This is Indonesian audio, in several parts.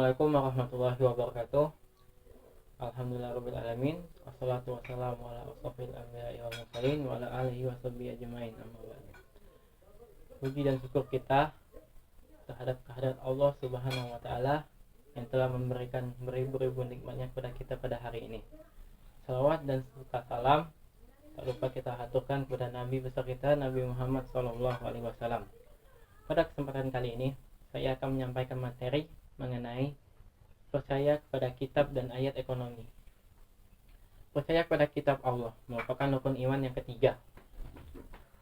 Assalamualaikum warahmatullahi wabarakatuh. Alhamdulillahirrabbilalamin. Wassalatu wassalamu ala asrofil anbiya'i wal mursalin wa ala alihi wa sahbihi ajmain, amma ba'du. Puji dan syukur kita terhadap kehadirat Allah Subhanahu wa taala yang telah memberikan beribu-ribu nikmatnya kepada kita pada hari ini. Salawat dan salam tak lupa kita haturkan kepada Nabi besar kita, Nabi Muhammad SAW. Pada kesempatan kali ini saya akan menyampaikan materi mengenai percaya kepada kitab dan ayat ekonomi. Percaya kepada kitab Allah merupakan rukun iman yang ketiga,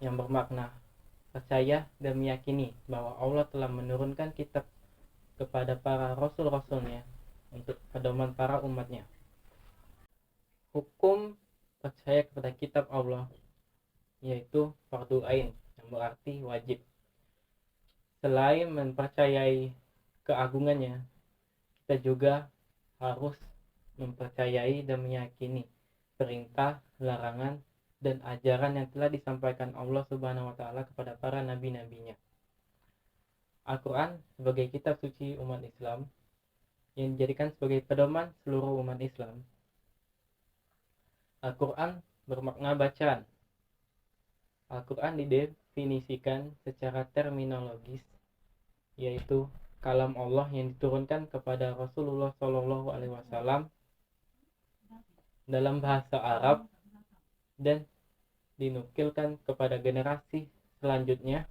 yang bermakna percaya dan meyakini bahwa Allah telah menurunkan kitab kepada para rasul-rasulnya untuk pedoman para umatnya. Hukum percaya kepada kitab Allah yaitu fardu ain, yang berarti wajib. Selain mempercayai keagungannya, kita juga harus mempercayai dan meyakini perintah, larangan, dan ajaran yang telah disampaikan Allah Subhanahu wa taala kepada para nabi-nabinya. Al-Quran sebagai kitab suci umat Islam yang dijadikan sebagai pedoman seluruh umat Islam. Al-Quran bermakna bacaan. Al-Quran didefinisikan secara terminologis yaitu kalam Allah yang diturunkan kepada Rasulullah SAW dalam bahasa Arab dan dinukilkan kepada generasi selanjutnya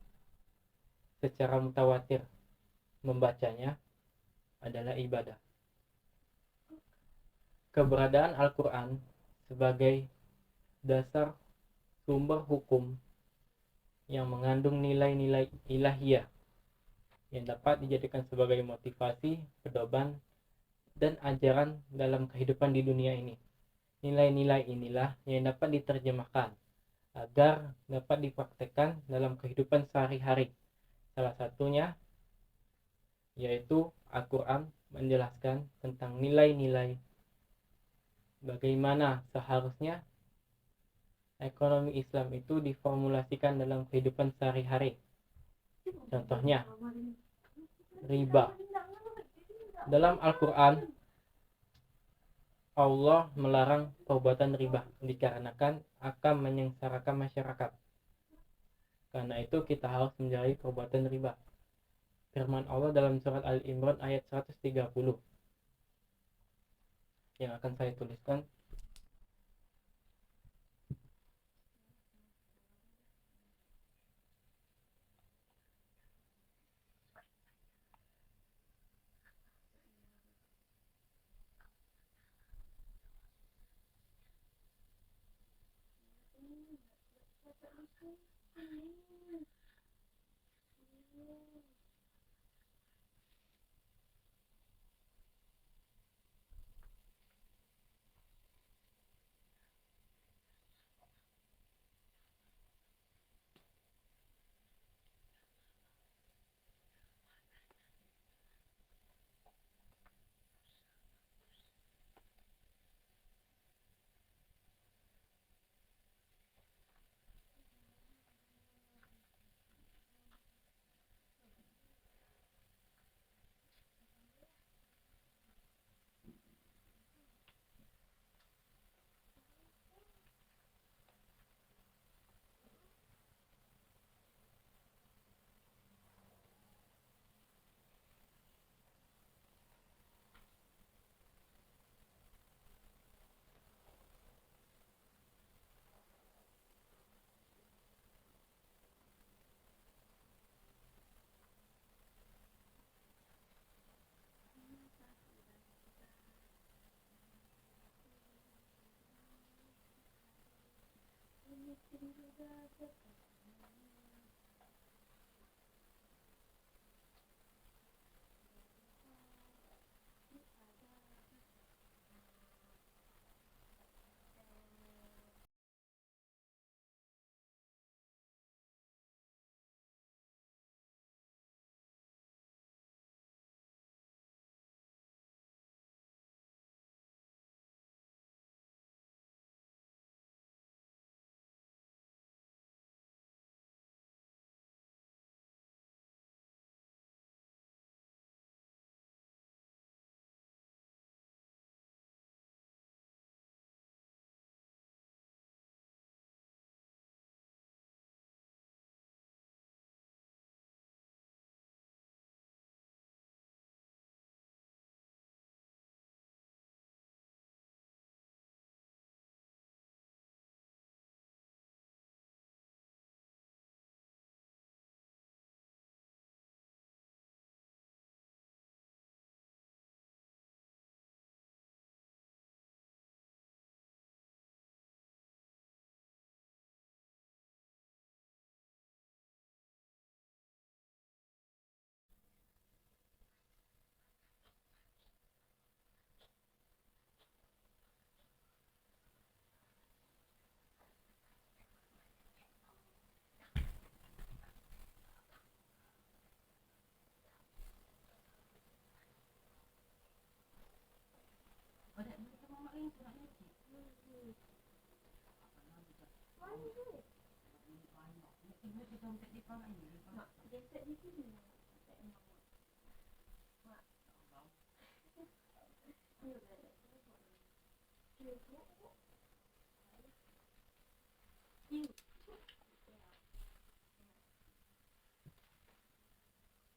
secara mutawatir. Membacanya adalah ibadah. Keberadaan Al-Quran sebagai dasar sumber hukum yang mengandung nilai-nilai ilahiyah yang dapat dijadikan sebagai motivasi, pedoman, dan ajaran dalam kehidupan di dunia ini. Nilai-nilai inilah yang dapat diterjemahkan agar dapat dipraktekkan dalam kehidupan sehari-hari. Salah satunya yaitu Al-Quran menjelaskan tentang nilai-nilai bagaimana seharusnya ekonomi Islam itu diformulasikan dalam kehidupan sehari-hari. Contohnya, riba. Dalam Al-Quran, Allah melarang perbuatan riba dikarenakan akan menyengsarakan masyarakat. Karena itu kita harus menjauhi perbuatan riba. Firman Allah dalam surat Al-Imran ayat 130 yang akan saya tuliskan.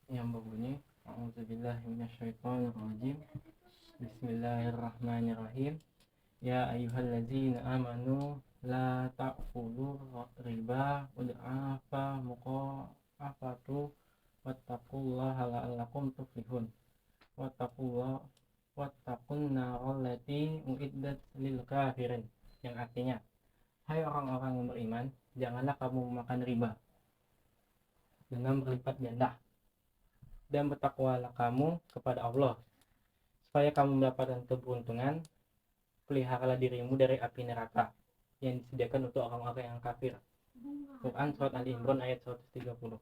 Yang berbunyi A'udzubillahi minasyaitonirrajim. Bismillahirrahmanirrahim. Ya ayyuhallazina amanu la ta'kulu riba ud'afa muqafatu wattaqullaha la'allakum tuflihun. Wattaqun narallati uiddat lil kafirin. Yang artinya, hai orang-orang yang beriman, janganlah kamu memakan riba dengan berlipat ganda, dan bertakwalah kamu kepada Allah supaya kamu mendapatkan keberuntungan. Peliharalah dirimu dari api neraka yang disediakan untuk orang-orang yang kafir. Quran Surat Ali Imran ayat 130.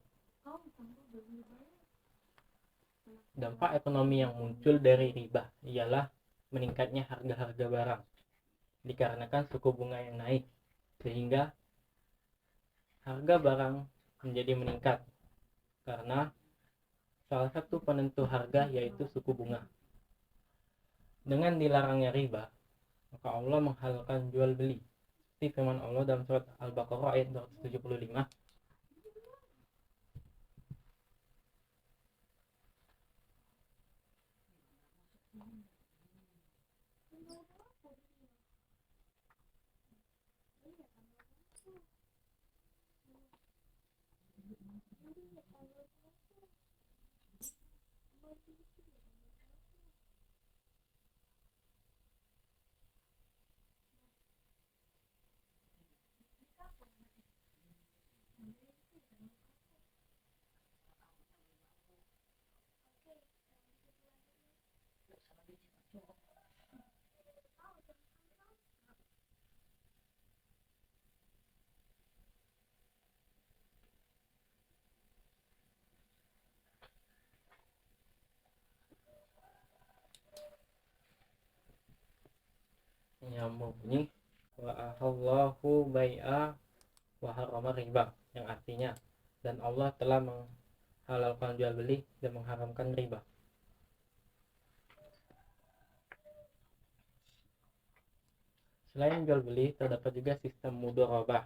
Dampak ekonomi yang muncul dari riba ialah meningkatnya harga-harga barang dikarenakan suku bunga yang naik, sehingga harga barang menjadi meningkat karena salah satu penentu harga yaitu suku bunga. Dengan dilarangnya riba, maka Allah menghalalkan jual beli. Seperti firman Allah dalam surat Al-Baqarah ayat 275. Yang berbunyi wa ahallahu bai'a wa harrama riba, yang artinya, dan Allah telah menghalalkan jual beli dan mengharamkan riba. Selain jual beli, terdapat juga sistem mudharabah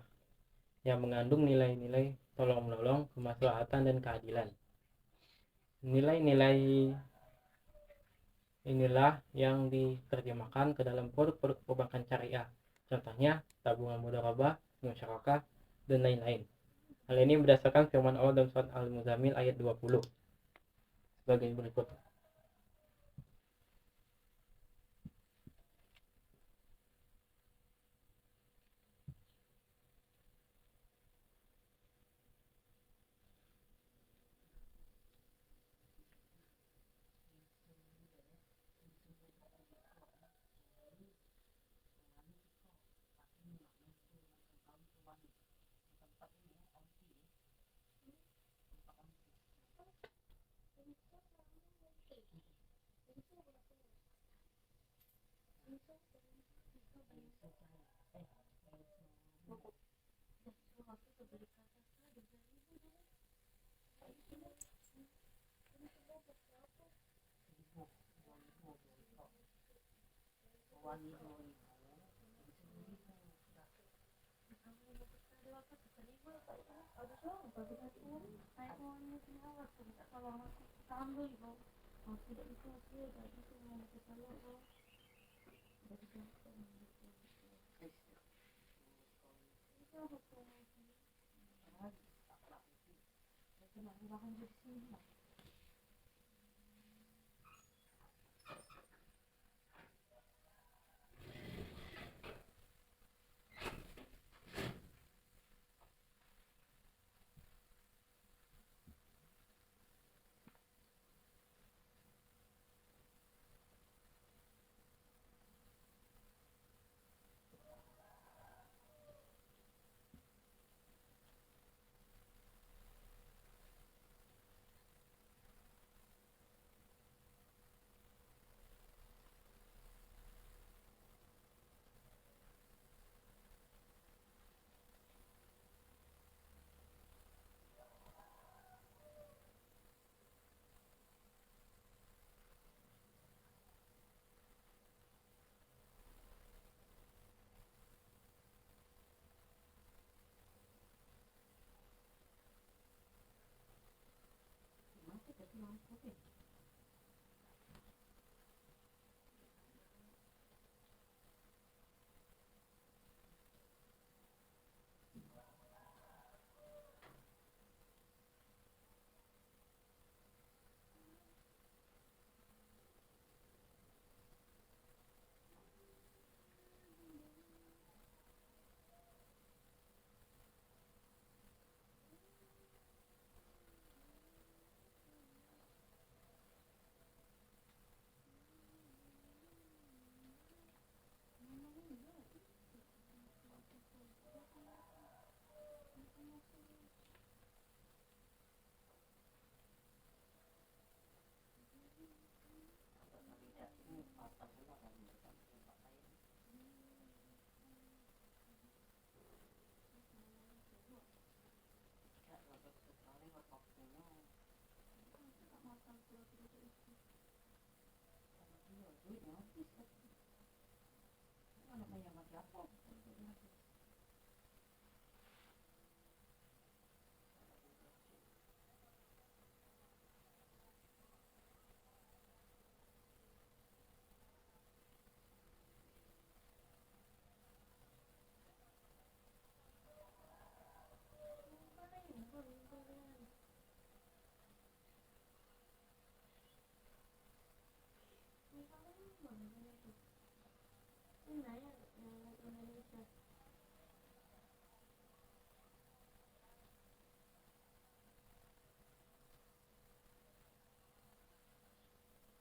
yang mengandung nilai-nilai tolong-menolong, kemaslahatan, dan keadilan. Nilai-nilai inilah yang diterjemahkan ke dalam produk-produk perbankan syariah. Contohnya tabungan mudharabah, musyarakah, dan lain-lain. Hal ini berdasarkan firman Allah dalam surat Al-Muzammil ayat 20 sebagai berikut.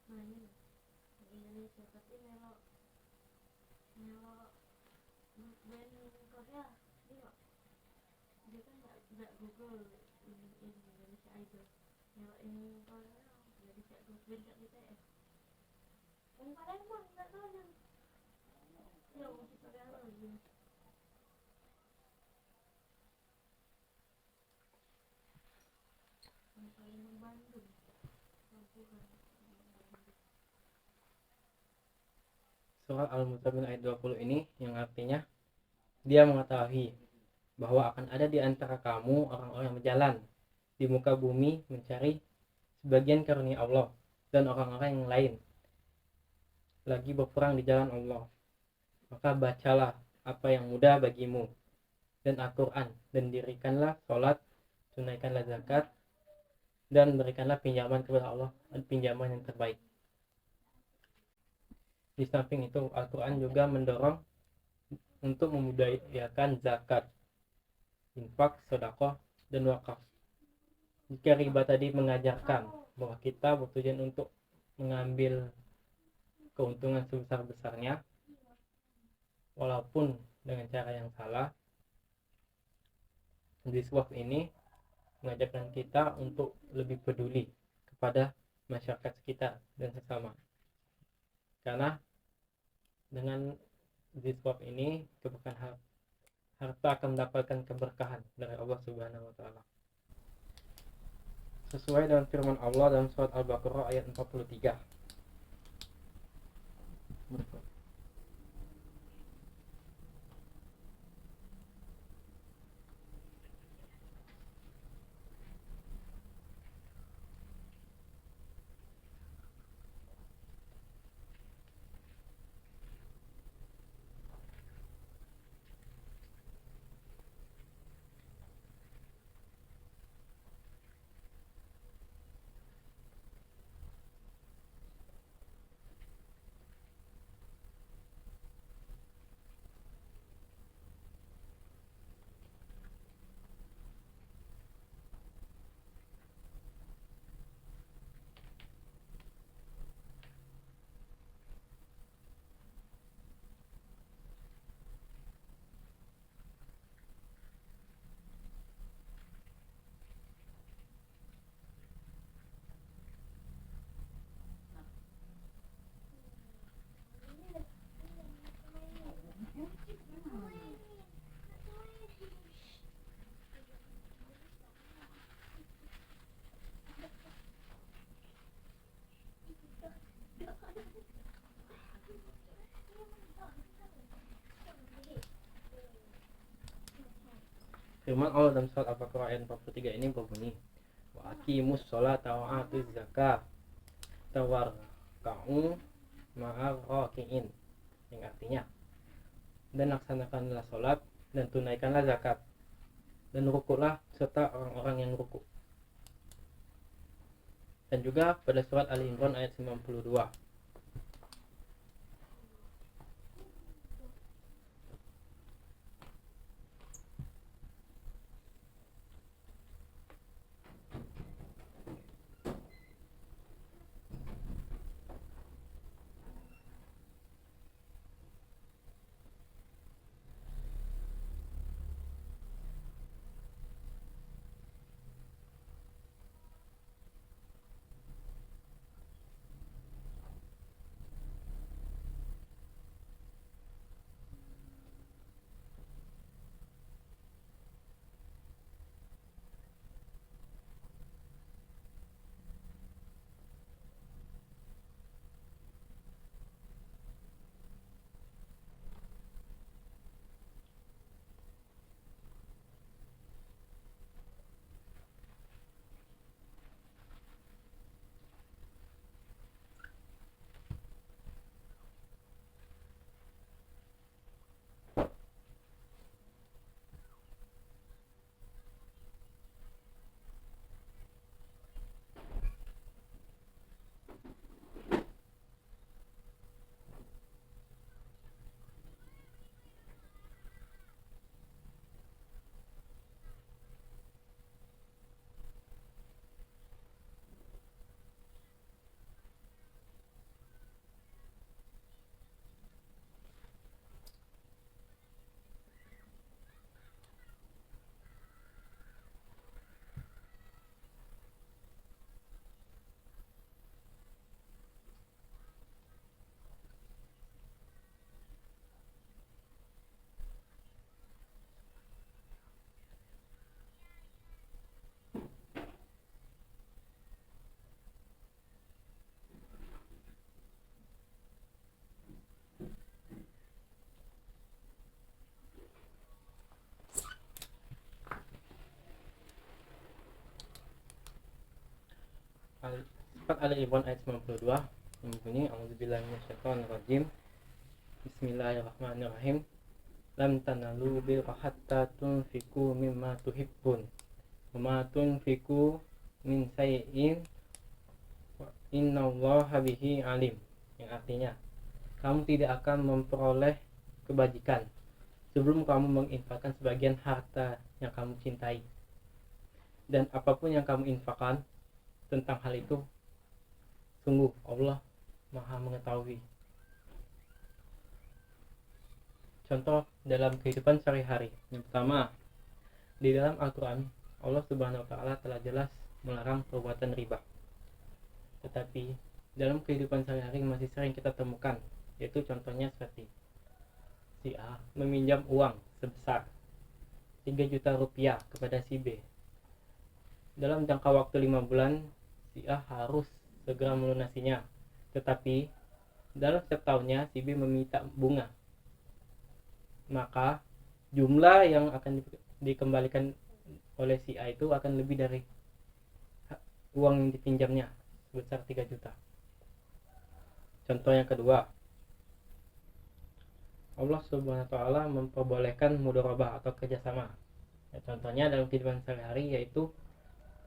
Main di Indonesia tapi melo band Korea dia kan nggak Google in Indonesia Idol melo in Korea nggak bisa Google nggak BTS yang Palembang nggak tahu yang ya musik Korea lagi yang Palembang Bandung Lampung. Surah Al-Muzammil ayat 20 ini yang artinya dia mengetahui bahwa akan ada di antara kamu orang-orang yang berjalan di muka bumi mencari sebagian karunia Allah dan orang-orang yang lain lagi berperang di jalan Allah. Maka bacalah apa yang mudah bagimu dan Al-Quran dan dirikanlah sholat, tunaikanlah zakat dan berikanlah pinjaman kepada Allah, pinjaman yang terbaik. Di samping itu Al-Quran juga mendorong untuk memudayakan zakat, infak, sedekah, dan wakaf. Jika riba tadi mengajarkan bahwa kita bertujuan untuk mengambil keuntungan sebesar-besarnya walaupun dengan cara yang salah, hadis waqf ini mengajarkan kita untuk lebih peduli kepada masyarakat sekitar dan sesama. Karena dengan hadis ini keberkahan harta akan mendapatkan keberkahan dari Allah Subhanahu wa taala. Sesuai dengan firman Allah dalam surat Al-Baqarah ayat 43. Firman Allah dalam surat Al-Baqarah ayat 43 ini berbunyi, wa aqimus sholata wa atuz zakah tawarka'u ma'ar raki'in, yang artinya dan laksanakanlah sholat dan tunaikanlah zakat dan rukuklah serta orang-orang yang rukuk. Dan juga pada surat Ali Imran ayat 92. Surat Ali Imran ayat 92 yang bunyi a'udzubillahi minasyaitonirrajim. Bismillahirrahmanirrahim. Lam tanalu birra hatta tunfiqu mimma tuhibbun wa ma tunfiqu min sayyin wa innallaha bihi alim, yang artinya kamu tidak akan memperoleh kebajikan sebelum kamu menginfakkan sebagian harta yang kamu cintai, dan apapun yang kamu infakkan tentang hal itu, sungguh Allah Maha mengetahui. Contoh dalam kehidupan sehari-hari. Yang pertama, di dalam Al-Quran Allah Subhanahu wa Ta'ala telah jelas melarang perbuatan riba. Tetapi dalam kehidupan sehari-hari masih sering kita temukan, yaitu contohnya seperti si A meminjam uang sebesar 3 juta rupiah kepada si B. Dalam jangka waktu 5 bulan si A harus segera melunasinya, tetapi dalam setiap tahunnya si B meminta bunga, maka jumlah yang akan dikembalikan oleh si A itu akan lebih dari uang yang dipinjamnya sebesar 3 juta. Contoh yang kedua, Allah Subhanahu wa Ta'ala memperbolehkan mudharabah atau kerjasama. Ya, contohnya dalam kehidupan sehari-hari, yaitu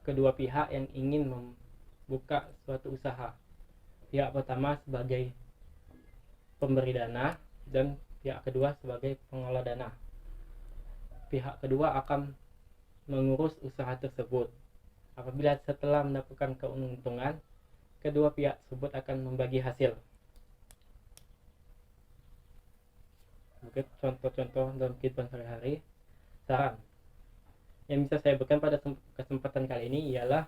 kedua pihak yang ingin membuka suatu usaha. Pihak pertama sebagai pemberi dana dan pihak kedua sebagai pengelola dana. Pihak kedua akan mengurus usaha tersebut. Apabila setelah mendapatkan keuntungan, kedua pihak tersebut akan membagi hasil. Mungkin contoh-contoh dalam kehidupan sehari-hari. Saran yang bisa saya berikan pada kesempatan kali ini ialah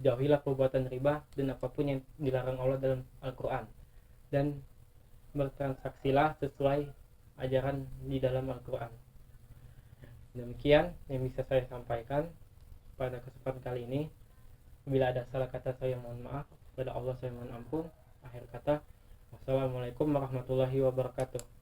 jauhilah perbuatan riba dan apapun yang dilarang Allah dalam Al-Quran, dan bertransaksilah sesuai ajaran di dalam Al-Quran. Demikian yang bisa saya sampaikan pada kesempatan kali ini. Bila ada salah kata saya mohon maaf, kepada Allah saya mohon ampun. Akhir kata, wassalamualaikum warahmatullahi wabarakatuh.